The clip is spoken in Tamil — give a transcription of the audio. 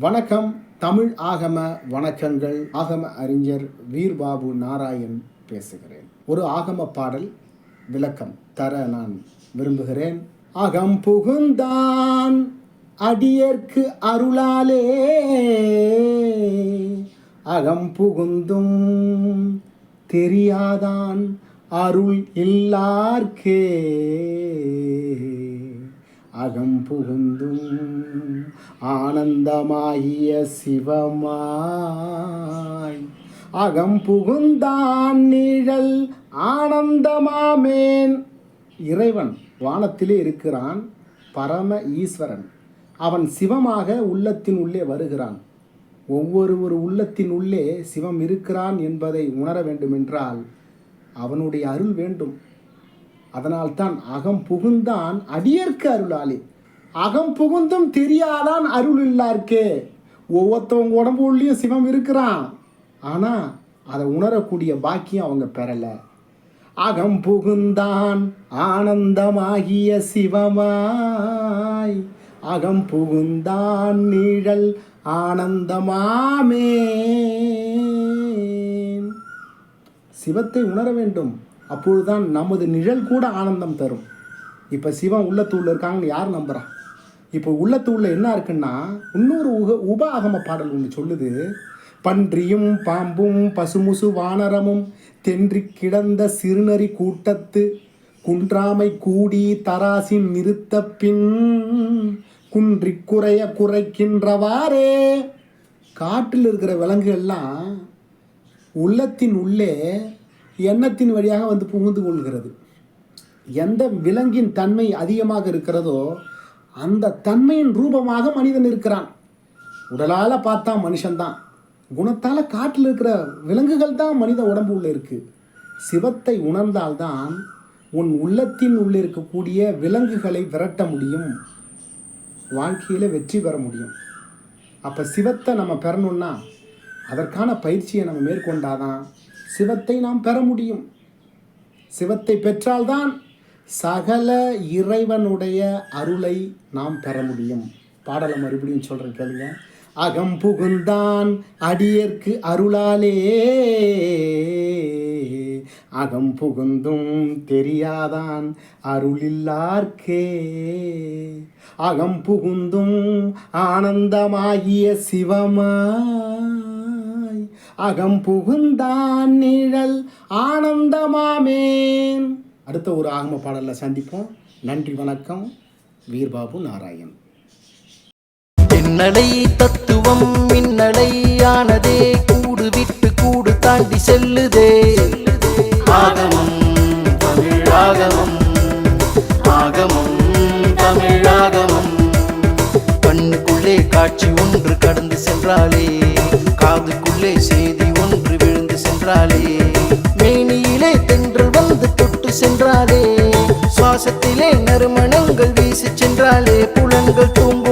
வணக்கம். தமிழ் ஆகம வணக்கங்கள். ஆகம அறிஞர் வீர்பாபு நாராயண் பேசுகிறேன். ஒரு ஆகம பாடல் விளக்கம் தர நான் விரும்புகிறேன். அகம் புகுந்தான் அடியர்க்கு அருளாலே, அகம் புகுந்தும் தெரியாதான் அருள் இல்லார்க்கே, அகம் புகுந்தும் ஆனந்தமாகிய சிவமாய், அகம் புகுந்தான் நிழல் ஆனந்தமாமேன். இறைவன் வானத்திலே இருக்கிறான், பரம ஈஸ்வரன். அவன் சிவமாக உள்ளத்தின் உள்ளே வருகிறான். ஒவ்வொரு உள்ளத்தின் உள்ளே சிவம் இருக்கிறான் என்பதை உணர வேண்டுமென்றால் அவனுடைய அருள் வேண்டும். அதனால்தான் அகம் புகுந்தான் அடியர்க்கு அருளாலே, அகம் புகுந்தும் தெரியாதான் அருள் இல்லார்க்கே. ஒவ்வொருத்தவங்க உடம்பு உள்ளேயும் சிவம் இருக்கிறான், ஆனால் அதை உணரக்கூடிய பாக்கியம் அவங்க பெறலை. அகம் புகுந்தான் ஆனந்தமாகிய சிவமாய், அகம் புகுந்தான் நிழல் ஆனந்தமாமே. சிவத்தை உணர வேண்டும், அப்பொழுதுதான் நமது நிழல் கூட ஆனந்தம் தரும். இப்போ சிவன் உள்ளத்தூரில் இருக்காங்கன்னு யார் நம்புறா? இப்போ உள்ளத்தூரில் என்ன இருக்குன்னா, இன்னொரு உப ஆகம பாடல் ஒன்று சொல்லுது. பன்றியும் பாம்பும் பசுமுசு வானரமும் தென்றி கிடந்த சிறுநரி கூட்டத்து குன்றாமை கூடி தராசின் நிறுத்த பின் குன்றி குறைய குறைக்கின்றவாறே. காட்டில் இருக்கிற விலங்குகள்லாம் உள்ளத்தின் உள்ளே எண்ணத்தின் வழியாக வந்து புகுந்து கொள்கிறது. எந்த விலங்கின் தன்மை அதிகமாக இருக்கிறதோ அந்த தன்மையின் ரூபமாக மனிதன் இருக்கிறான். உடலால் பார்த்தா மனுஷன்தான், குணத்தால் காட்டில் இருக்கிற விலங்குகள் தான் மனித உடம்பு உள்ளே இருக்குது. சிவத்தை உணர்ந்தால்தான் உன் உள்ளத்தின் உள்ளே இருக்கக்கூடிய விலங்குகளை விரட்ட முடியும், வாழ்க்கையில் வெற்றி பெற முடியும். அப்போ சிவத்தை நம்ம பெறணும்னா அதற்கான பயிற்சியை நம்ம மேற்கொண்டாதான் சிவத்தை நாம் பெற முடியும். சிவத்தை பெற்றால்தான் சகல இறைவனுடைய அருளை நாம் பெற முடியும். பாடலை மறுபடியும் சொல்கிறேன், கேளுங்க. அகம் புகுந்தான் அடியர்க்கு அருளாலே, அகம் புகுந்தும் தெரியாதான் அருளில்லார்க்கே, அகம் புகுந்தும் ஆனந்தமாகிய சிவமாய், அகம் புகுந்தான் நிழல் ஆனந்தமாமேன். அடுத்த ஒரு ஆகம பாடலில் சந்திப்போம். நன்றி, வணக்கம். வீர்பாபு நாராயண். என்னடை தத்துவம் மின்னடையானதே, கூடு விட்டு கூடு தாண்டி செல்லுதே. ஆகமம் தமிழாகமம், ஆகமம் தமிழாகமம். கண்ணுக்குள்ளே காட்சி ஒன்று கடந்து சென்றாலே, காதுக்குள்ளே செய்தி ஒன்று விழுந்து சென்றாலே, மேனியிலே தென்றல் வந்து தொட்டு சென்றாலே, சுவாசத்திலே நறுமணங்கள் வீசி சென்றாலே, புலன்கள் தூங்கும்